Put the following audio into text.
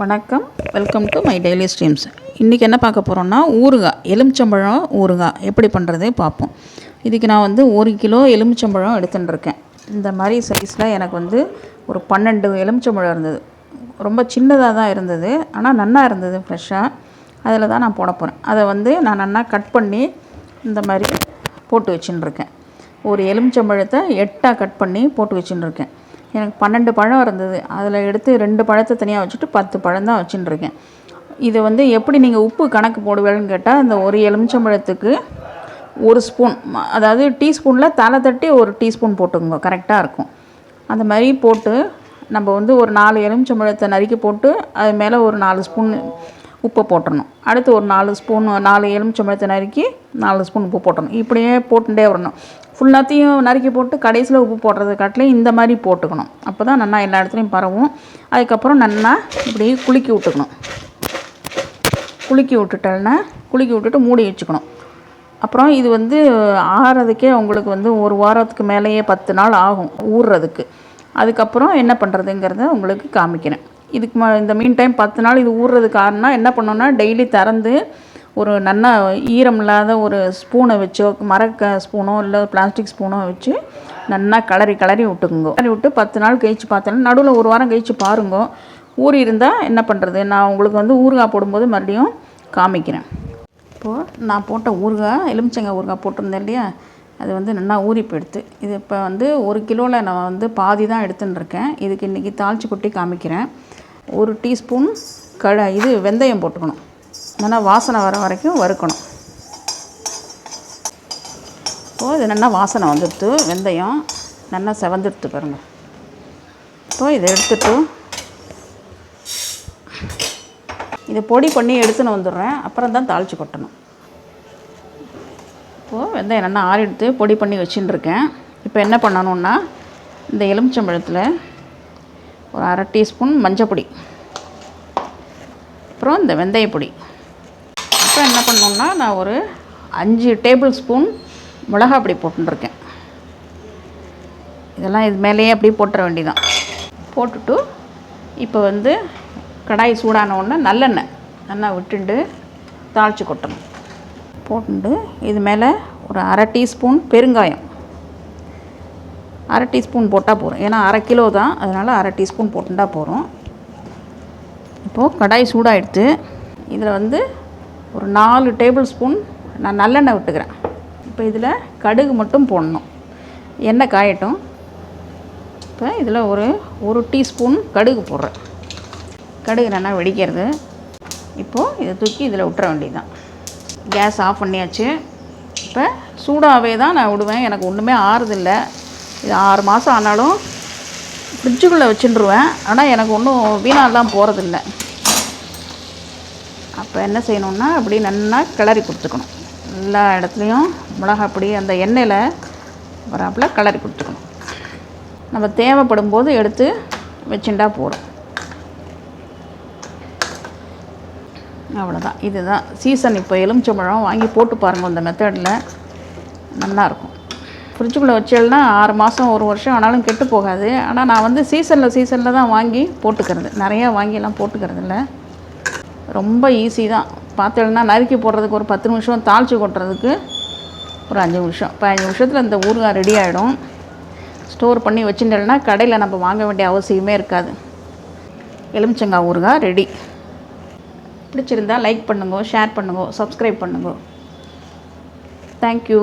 வணக்கம், welcome to my daily streams. இன்றைக்கி என்ன பார்க்க போகிறோன்னா ஊறுகாய், எலுமிச்சம்பழம் ஊறுகாய் எப்படி பண்ணுறது பார்ப்போம். இதுக்கு நான் 1 கிலோ எலுமிச்சம்பழம் எடுத்துட்டுருக்கேன். இந்த மாதிரி சைஸில் எனக்கு ஒரு 12 எலுமிச்சம்பழம் இருந்தது. ரொம்ப சின்னதாக தான் இருந்தது, ஆனால் நன்னா இருந்தது ஃப்ரெஷ்ஷாக. அதில் தான் நான் போட போகிறேன். அதை நான் நன்னா கட் பண்ணி இந்த மாதிரி போட்டு வச்சுட்டுருக்கேன். ஒரு எலுமிச்சம்பழத்தை 8ஆக கட் பண்ணி போட்டு வச்சுட்டுருக்கேன். எனக்கு 12 பழம் இருந்தது. அதில் எடுத்து 2 பழத்தை தனியாக வச்சுட்டு 10 பழம் தான் வச்சுட்டுருக்கேன். இது எப்படி நீங்கள் உப்பு கணக்கு போடுவேன்னு கேட்டால், இந்த ஒரு எலுமிச்சம்பழத்துக்கு 1 ஸ்பூன், அதாவது டீஸ்பூனில் தலை தட்டி 1 டீஸ்பூன் போட்டுக்கோங்க, கரெக்டாக இருக்கும். அந்த மாதிரி போட்டு நம்ம ஒரு 4 எலுமிச்சம்பழத்தை நறுக்கி போட்டு அது மேலே ஒரு 4 ஸ்பூன் உப்பை போட்டுடணும். அடுத்து ஒரு 4 எலுமிச்சம்பழத்தை நறுக்கி 4 ஸ்பூன் உப்பு போட்டணும். இப்படியே போட்டுட்டே வரணும். ஃபுல்லாத்தையும் நறுக்கி போட்டு கடைசியில் உப்பு போடுறது காட்டிலே இந்த மாதிரி போட்டுக்கணும். அப்போ தான் நல்லா எல்லா இடத்துலையும் பரவும். அதுக்கப்புறம் நல்லா இப்படி குலுக்கி விட்டுக்கணும். குலுக்கி விட்டுட்டு மூடி வச்சுக்கணும். அப்புறம் இது ஆறதுக்கே உங்களுக்கு ஒரு வாரத்துக்கு மேலேயே 10 நாள் ஆகும் ஊறுறதுக்கு. அதுக்கப்புறம் என்ன பண்ணுறதுங்கிறத உங்களுக்கு காமிக்கிறேன். இந்த மீன் டைம் 10 நாள் இது ஊறுறதுக்கு காரணம் என்ன பண்ணோன்னா, டெய்லி திறந்து ஒரு நல்லா ஈரம் இல்லாத ஒரு ஸ்பூனை வச்சோ, ஸ்பூனோ இல்லை பிளாஸ்டிக் ஸ்பூனோ வச்சு நல்லா கிளறி விட்டுக்குங்க. விட்டு 10 நாள் கழிச்சு பார்த்தாலும், நடுவில் ஒரு வாரம் கழிச்சு பாருங்க. ஊறி இருந்தால் என்ன பண்ணுறது, நான் உங்களுக்கு ஊறுகாய் போடும்போது மறுபடியும் காமிக்கிறேன். இப்போது நான் போட்ட ஊறுகாய், எலுமிச்சங்காய் ஊறுகாய் போட்டிருந்தேன் இல்லையா, அது நல்லா ஊறி போயிடுத்து. இது இப்போ 1 கிலோவில் நான் பாதி தான் எடுத்துன்னு இருக்கேன். இதுக்கு இன்றைக்கி தாளித்து கொட்டி காமிக்கிறேன். 1 டீஸ்பூன் வெந்தயம் போட்டுக்கணும். நல்லா வாசனை வர வரைக்கும் வறுக்கணும். இப்போது இது நல்லா வாசனை வந்துடுத்து, வெந்தயம் நல்லா செவந்துடுத்து பாருங்கள். இப்போது இதை எடுத்துட்டு இதை பொடி பண்ணி எடுத்துன்னு வந்துடுறேன். அப்புறம் தான் தாளித்து கொட்டணும். இப்போது வெந்தயம் நல்லா ஆறிடுத்து பொடி பண்ணி வச்சுட்டுருக்கேன். இப்போ என்ன பண்ணணுன்னா, இந்த எலுமிச்சம்பழத்தில் ஒரு 1/2 டீஸ்பூன் மஞ்சப்பொடி, அப்புறம் இந்த வெந்தயப்பொடி, அப்புறம் என்ன பண்ணணுன்னா, நான் ஒரு 5 டேபிள் ஸ்பூன் மிளகாய் பொடி போட்டுருக்கேன். இதெல்லாம் இது மேலேயே அப்படியே போட்டுற வேண்டியதான். போட்டுட்டு இப்போ கடாய் சூடான உடனே நல்லெண்ணெய் நல்லா விட்டுண்டு தாளித்து கொட்டணும். போட்டு இது மேலே ஒரு 1/2 டீஸ்பூன் பெருங்காயம், 1/2 டீஸ்பூன் போட்டால் போதும். ஏன்னா 1/2 கிலோ தான், அதனால் 1/2 டீஸ்பூன் போட்டுட்டா போதும். இப்போது கடாய் சூடாகிடுத்து. இதில் ஒரு 4 டேபிள் ஸ்பூன் நான் நல்லெண்ணெய் விட்டுக்கிறேன். இப்போ இதில் கடுகு மட்டும் போடணும். எண்ணெய் காயட்டும். இப்போ இதில் ஒரு டீஸ்பூன் கடுகு போடுறேன். கடுகு நல்லா வெடிக்கிறது. இப்போது இதை தூக்கி இதில் விட்டுற வேண்டியதுதான். கேஸ் ஆஃப் பண்ணியாச்சு. இப்போ சூடாகவே தான் நான் விடுவேன். எனக்கு ஒன்றுமே ஆறுதில்லை. இது 6 மாதம் ஆனாலும் ஃப்ரிட்ஜுக்குள்ளே வச்சுட்டுருவேன். ஆனால் எனக்கு ஒன்றும் வீணாலாம் போகிறதில்ல. அப்போ என்ன செய்யணுன்னா, அப்படி நல்லா கிளறி கொடுத்துக்கணும். எல்லா இடத்துலையும் மிளகாய் பொடி அந்த எண்ணெயில் வராப்பில் கிளறி கொடுத்துக்கணும். நம்ம தேவைப்படும் போது எடுத்து வச்சுட்டா போதும். அவ்வளோதான். இதுதான் சீசன். இப்போ எலுமிச்சம்பழம் வாங்கி போட்டு பாருங்கள். இந்த மெத்தடில் நல்லாயிருக்கும். ஃப்ரிட்ஜுக்குள்ளே வச்சேன்னா 6 மாதம் 1 வருஷம் ஆனாலும் கெட்டு போகாது. ஆனால் நான் சீசனில் தான் வாங்கி போட்டுக்கிறது. நிறையா வாங்கியெல்லாம் போட்டுக்கிறது இல்லை. ரொம்ப ஈஸி தான். பார்த்தேன்னா நறுக்கி போடுறதுக்கு ஒரு 10 நிமிஷம், தாளித்து கொட்டுறதுக்கு ஒரு 5 நிமிஷம். 15 நிமிஷத்தில் இந்த ஊறுகாய் ரெடி ஆகிடும். ஸ்டோர் பண்ணி வச்சுட்டேன்னா கடையில் நம்ம வாங்க வேண்டிய அவசியமே இருக்காது. எலுமிச்சங்காய் ஊறுகாய் ரெடி. பிடிச்சிருந்தால் லைக் பண்ணுங்க, ஷேர் பண்ணுங்க, சப்ஸ்கிரைப் பண்ணுங்க. தேங்க்யூ.